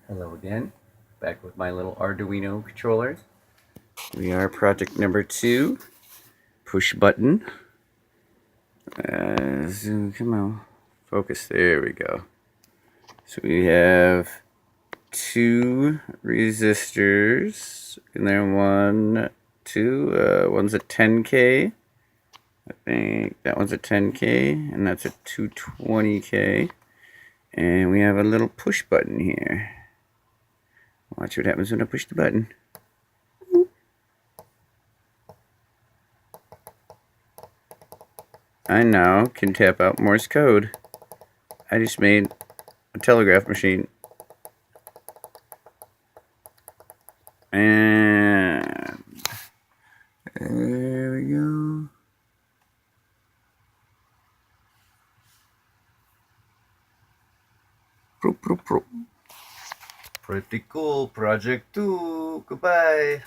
Hello again, back with my little Arduino controllers. We are project number 2, push button. Come on, focus, there we go. So we have 2 resistors, and then 1, 2, one's a 10K. I think that one's a 10K, and that's a 220K. And we have a little push button here. Watch what happens when I push the button. I now can tap out Morse code. I just made a telegraph machine. And there we go. Pretty cool, project 2. Goodbye.